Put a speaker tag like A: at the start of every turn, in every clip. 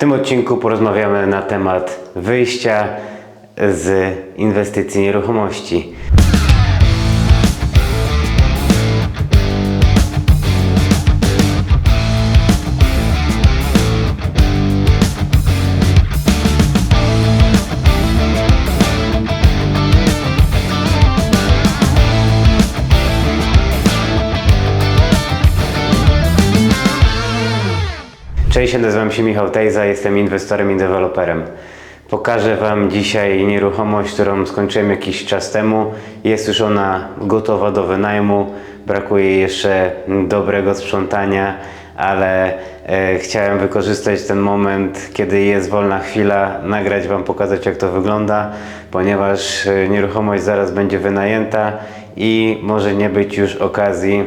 A: tym odcinku porozmawiamy na temat wyjścia z inwestycji nieruchomości. Cześć, nazywam się Michał Tejza, jestem inwestorem i deweloperem. Pokażę Wam dzisiaj nieruchomość, którą skończyłem jakiś czas temu. Jest już ona gotowa do wynajmu, brakuje jeszcze dobrego sprzątania, ale chciałem wykorzystać ten moment, kiedy jest wolna chwila, nagrać Wam, pokazać jak to wygląda, ponieważ nieruchomość zaraz będzie wynajęta i może nie być już okazji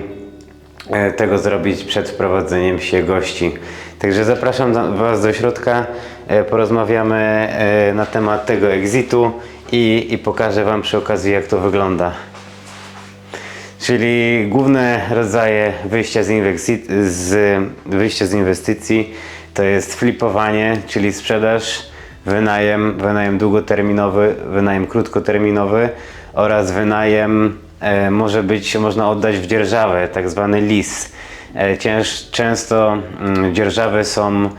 A: tego zrobić przed wprowadzeniem się gości. Także zapraszam Was do środka, porozmawiamy na temat tego exitu i pokażę Wam przy okazji jak to wygląda. Czyli główne rodzaje wyjścia z inwestycji to jest flipowanie, czyli sprzedaż, wynajem długoterminowy, wynajem krótkoterminowy oraz wynajem można oddać w dzierżawę, tak zwany lease. Często dzierżawy są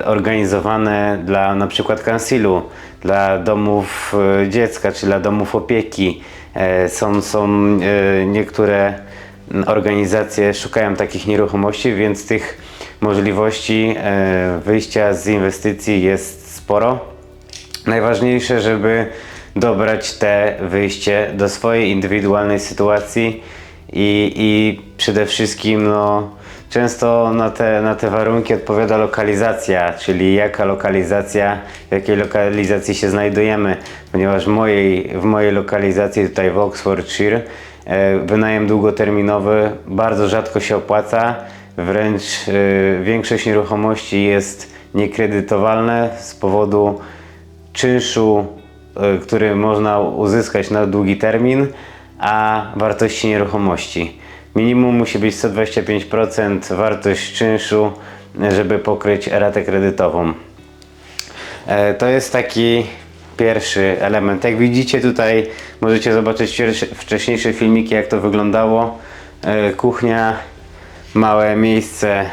A: organizowane dla na przykład kansilu, dla domów dziecka czy dla domów opieki. Są niektóre organizacje szukają takich nieruchomości, więc tych możliwości wyjścia z inwestycji jest sporo. Najważniejsze, żeby dobrać te wyjście do swojej indywidualnej sytuacji i przede wszystkim często na te warunki odpowiada lokalizacja, czyli w jakiej lokalizacji się znajdujemy, ponieważ w mojej lokalizacji tutaj w Oxfordshire wynajem długoterminowy bardzo rzadko się opłaca, wręcz większość nieruchomości jest niekredytowalne z powodu czynszu, który można uzyskać na długi termin, a wartości nieruchomości. Minimum musi być 125% wartość czynszu, żeby pokryć ratę kredytową. To jest taki pierwszy element. Jak widzicie tutaj, możecie zobaczyć wcześniejsze filmiki, jak to wyglądało. Kuchnia, małe miejsce,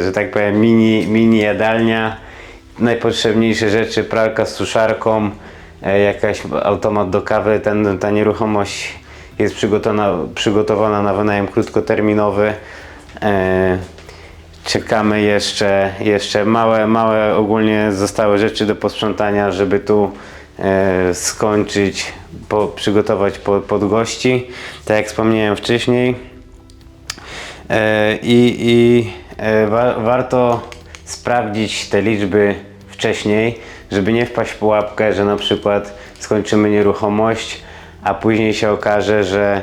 A: że tak powiem mini jadalnia. Najpotrzebniejsze rzeczy, pralka z suszarką, jakaś automat do kawy. Ta nieruchomość jest przygotowana na wynajem krótkoterminowy. Czekamy jeszcze małe ogólnie zostały rzeczy do posprzątania, żeby tu skończyć, przygotować pod gości, tak jak wspomniałem wcześniej. Warto sprawdzić te liczby wcześniej, żeby nie wpaść w pułapkę, że na przykład skończymy nieruchomość, a później się okaże, że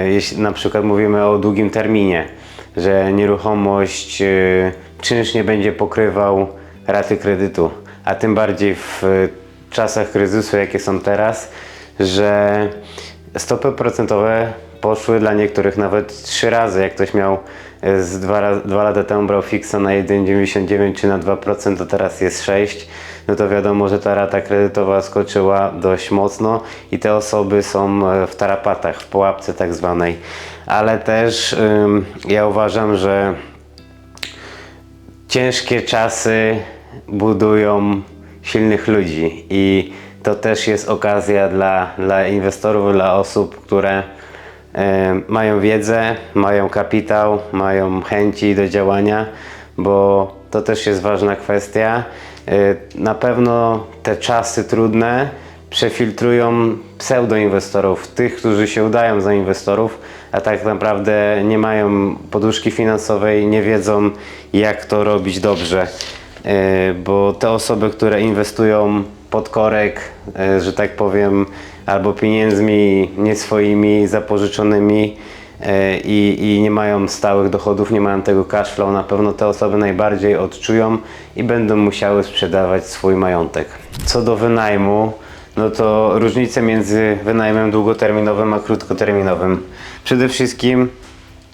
A: jeśli na przykład mówimy o długim terminie, że nieruchomość czynsz nie będzie pokrywał raty kredytu, a tym bardziej w czasach kryzysu, jakie są teraz, że stopy procentowe poszły dla niektórych nawet 3 razy. Jak ktoś miał 2 lata temu brał fixa na 1,99 czy na 2%, to teraz jest 6%. No to wiadomo, że ta rata kredytowa skoczyła dość mocno i te osoby są w tarapatach, w pułapce tak zwanej. Ale też ja uważam, że ciężkie czasy budują silnych ludzi i to też jest okazja dla inwestorów, dla osób, które mają wiedzę, mają kapitał, mają chęci do działania, bo to też jest ważna kwestia. Na pewno te czasy trudne przefiltrują pseudoinwestorów, tych, którzy się udają za inwestorów, a tak naprawdę nie mają poduszki finansowej, nie wiedzą jak to robić dobrze, bo te osoby, które inwestują pod korek, że tak powiem, albo pieniędzmi nie swoimi, zapożyczonymi i nie mają stałych dochodów, nie mają tego cash flow, na pewno te osoby najbardziej odczują i będą musiały sprzedawać swój majątek. Co do wynajmu, no to różnice między wynajmem długoterminowym a krótkoterminowym. Przede wszystkim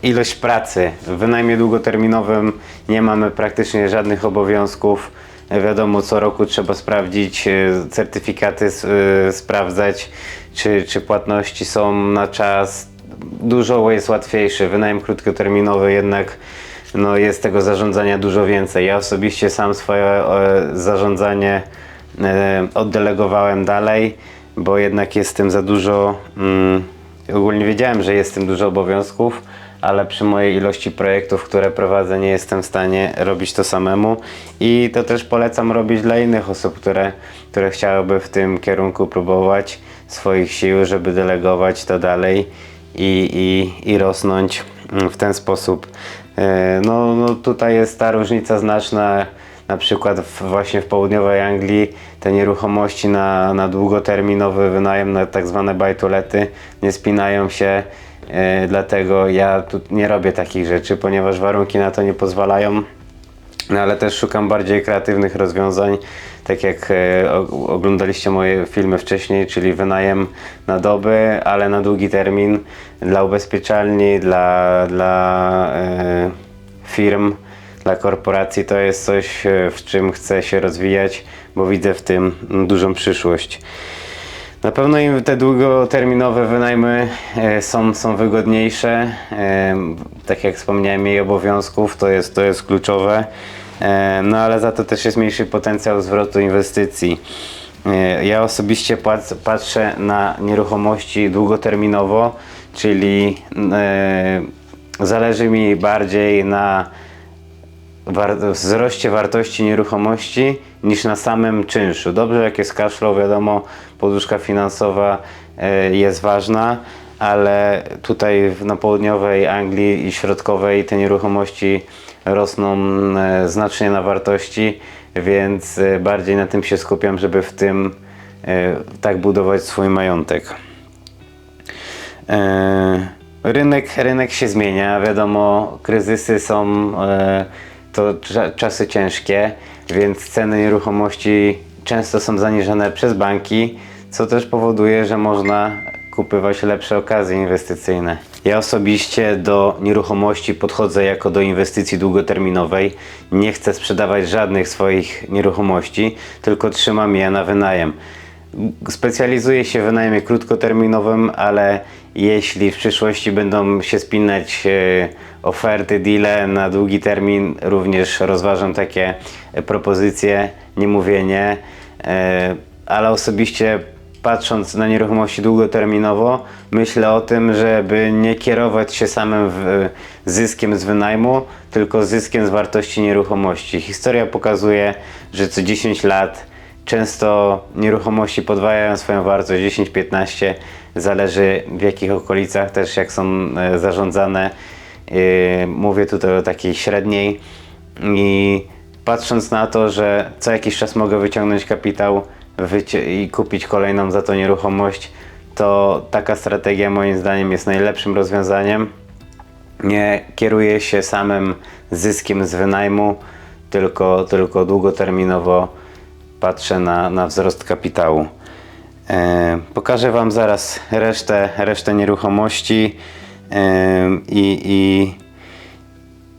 A: ilość pracy. W wynajmie długoterminowym nie mamy praktycznie żadnych obowiązków. Wiadomo, co roku trzeba sprawdzić, certyfikaty sprawdzać, czy płatności są na czas. Dużo jest łatwiejszy. Wynajem krótkoterminowy jednak no, jest tego zarządzania dużo więcej. Ja osobiście sam swoje zarządzanie oddelegowałem dalej, bo jednak jest tym za dużo. Ogólnie wiedziałem, że jest w tym dużo obowiązków, ale przy mojej ilości projektów, które prowadzę, nie jestem w stanie robić to samemu i to też polecam robić dla innych osób, które chciałyby w tym kierunku próbować swoich sił, żeby delegować to dalej i rosnąć w ten sposób. No tutaj jest ta różnica znaczna. Na przykład właśnie w południowej Anglii te nieruchomości na długoterminowy wynajem, na tak zwane buy-to-lety nie spinają się, dlatego ja tu nie robię takich rzeczy, ponieważ warunki na to nie pozwalają. No ale też szukam bardziej kreatywnych rozwiązań, tak jak oglądaliście moje filmy wcześniej, czyli wynajem na doby, ale na długi termin dla ubezpieczalni, dla firm, dla korporacji. To jest coś, w czym chcę się rozwijać, bo widzę w tym dużą przyszłość. Na pewno te długoterminowe wynajmy są wygodniejsze. Tak jak wspomniałem, mniej obowiązków, to jest kluczowe. No ale za to też jest mniejszy potencjał zwrotu inwestycji. Ja osobiście patrzę na nieruchomości długoterminowo, czyli zależy mi bardziej na wzroście wartości nieruchomości niż na samym czynszu. Dobrze, jak jest cash flow, wiadomo, poduszka finansowa jest ważna, ale tutaj na południowej Anglii i środkowej te nieruchomości rosną znacznie na wartości, więc bardziej na tym się skupiam, żeby w tym tak budować swój majątek. Rynek się zmienia, wiadomo, kryzysy są to czasy ciężkie, więc ceny nieruchomości często są zaniżane przez banki, co też powoduje, że można kupywać lepsze okazje inwestycyjne. Ja osobiście do nieruchomości podchodzę jako do inwestycji długoterminowej. Nie chcę sprzedawać żadnych swoich nieruchomości, tylko trzymam je na wynajem. Specjalizuję się w wynajmie krótkoterminowym, ale jeśli w przyszłości będą się spinać oferty, deale na długi termin, również rozważam takie propozycje, nie mówię nie, ale osobiście patrząc na nieruchomości długoterminowo, myślę o tym, żeby nie kierować się samym zyskiem z wynajmu, tylko zyskiem z wartości nieruchomości. Historia pokazuje, że co 10 lat często nieruchomości podwajają swoją wartość 10-15, zależy w jakich okolicach, też jak są zarządzane. Mówię tutaj o takiej średniej i patrząc na to, że co jakiś czas mogę wyciągnąć kapitał i kupić kolejną za to nieruchomość, to taka strategia moim zdaniem jest najlepszym rozwiązaniem. Nie kieruję się samym zyskiem z wynajmu, tylko długoterminowo patrzę na wzrost kapitału. Pokażę Wam zaraz resztę nieruchomości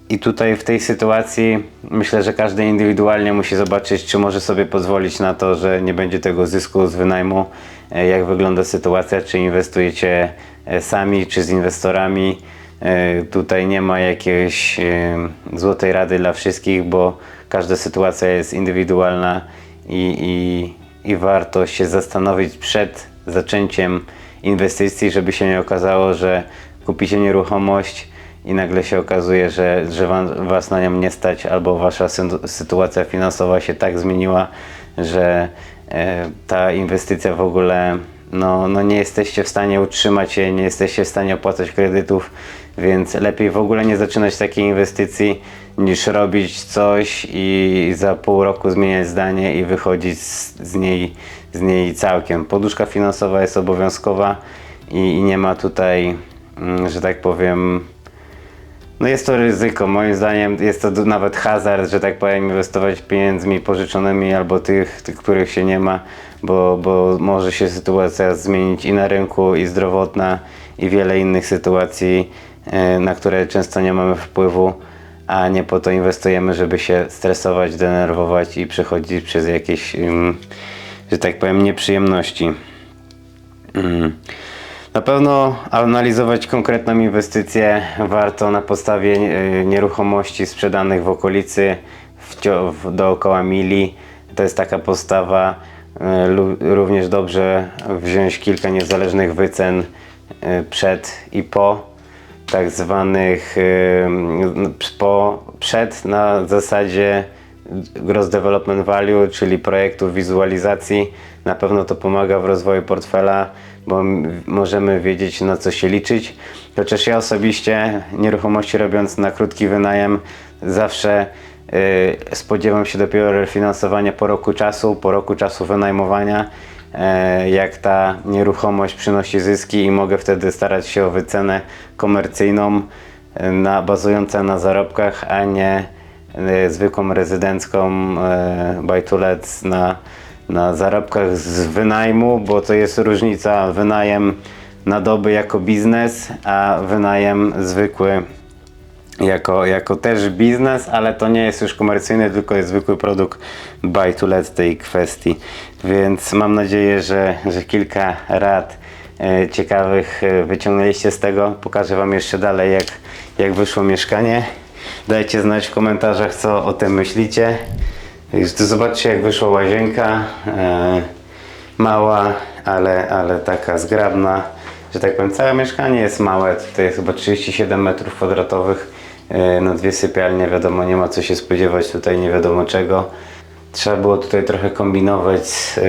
A: i tutaj w tej sytuacji myślę, że każdy indywidualnie musi zobaczyć, czy może sobie pozwolić na to, że nie będzie tego zysku z wynajmu, jak wygląda sytuacja, czy inwestujecie sami, czy z inwestorami. Tutaj nie ma jakiejś złotej rady dla wszystkich, bo każda sytuacja jest indywidualna i warto się zastanowić przed zaczęciem inwestycji, żeby się nie okazało, że kupicie nieruchomość i nagle się okazuje, że was na nią nie stać, albo wasza sytuacja finansowa się tak zmieniła, że ta inwestycja w ogóle nie jesteście w stanie utrzymać jej, nie jesteście w stanie opłacać kredytów, więc lepiej w ogóle nie zaczynać takiej inwestycji, niż robić coś i za pół roku zmieniać zdanie i wychodzić z niej całkiem. Poduszka finansowa jest obowiązkowa i nie ma tutaj, że tak powiem, no jest to ryzyko. Moim zdaniem jest to nawet hazard, że tak powiem, inwestować pieniędzmi pożyczonymi albo tych, których się nie ma, bo może się sytuacja zmienić i na rynku, i zdrowotna, i wiele innych sytuacji na które często nie mamy wpływu, a nie po to inwestujemy, żeby się stresować, denerwować i przechodzić przez jakieś, że tak powiem, nieprzyjemności. Na pewno analizować konkretną inwestycję warto na podstawie nieruchomości sprzedanych w okolicy, dookoła mili. To jest taka postawa. Również dobrze wziąć kilka niezależnych wycen przed i po, tak zwanych przed na zasadzie gross development value, czyli projektów wizualizacji. Na pewno to pomaga w rozwoju portfela, bo możemy wiedzieć, na co się liczyć. Chociaż ja osobiście nieruchomości robiąc na krótki wynajem zawsze spodziewam się dopiero refinansowania po roku czasu wynajmowania, jak ta nieruchomość przynosi zyski i mogę wtedy starać się o wycenę komercyjną bazującą na zarobkach, a nie zwykłą rezydencką buy to let na zarobkach z wynajmu, bo to jest różnica wynajem na doby jako biznes, a wynajem zwykły jako też biznes, ale to nie jest już komercyjny, tylko jest zwykły produkt buy to let tej kwestii. Więc mam nadzieję, że kilka rad ciekawych wyciągnęliście z tego. Pokażę Wam jeszcze dalej, jak wyszło mieszkanie. Dajcie znać w komentarzach, co o tym myślicie. Zobaczcie, jak wyszła łazienka. Mała, ale taka zgrabna, że tak powiem. Całe mieszkanie jest małe, tutaj jest chyba 37 m2, no 2 sypialnie, wiadomo, nie ma co się spodziewać tutaj nie wiadomo czego. Trzeba było tutaj trochę kombinować z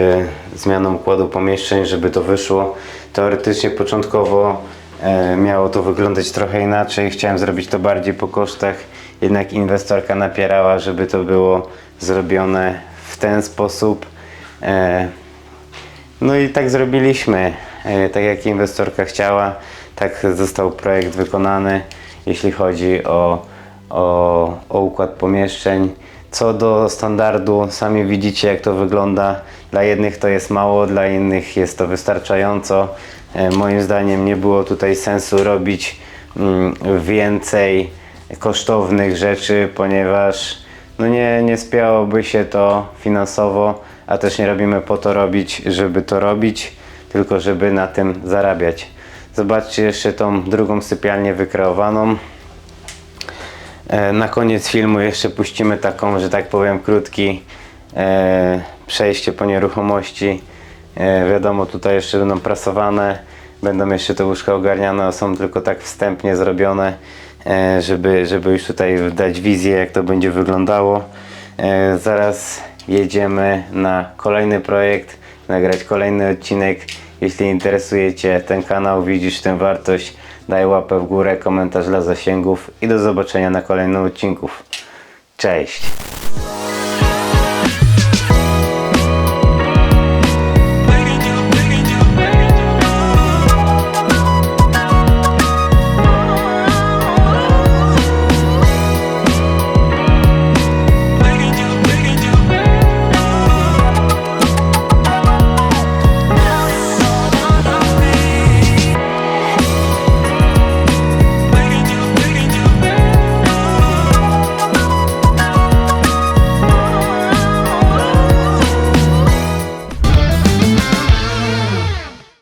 A: zmianą układu pomieszczeń, żeby to wyszło. Teoretycznie początkowo miało to wyglądać trochę inaczej, chciałem zrobić to bardziej po kosztach, jednak inwestorka napierała, żeby to było zrobione w ten sposób. No i tak zrobiliśmy, tak jak inwestorka chciała, tak został projekt wykonany, jeśli chodzi o układ pomieszczeń. Co do standardu, sami widzicie, jak to wygląda. Dla jednych to jest mało, dla innych jest to wystarczająco. Moim zdaniem nie było tutaj sensu robić więcej kosztownych rzeczy, ponieważ no nie spięłoby się to finansowo, a też nie robimy po to robić, żeby to robić, tylko żeby na tym zarabiać. Zobaczcie jeszcze tą drugą sypialnię wykreowaną. Na koniec filmu jeszcze puścimy taką, że tak powiem, krótki przejście po nieruchomości. Wiadomo, tutaj jeszcze będą prasowane, będą jeszcze te łóżka ogarniane, są tylko tak wstępnie zrobione, żeby już tutaj dać wizję, jak to będzie wyglądało. Zaraz jedziemy na kolejny projekt, nagrać kolejny odcinek. Jeśli interesuje Cię ten kanał, widzisz tę wartość, daj łapę w górę, komentarz dla zasięgów i do zobaczenia na kolejnym odcinku. Cześć!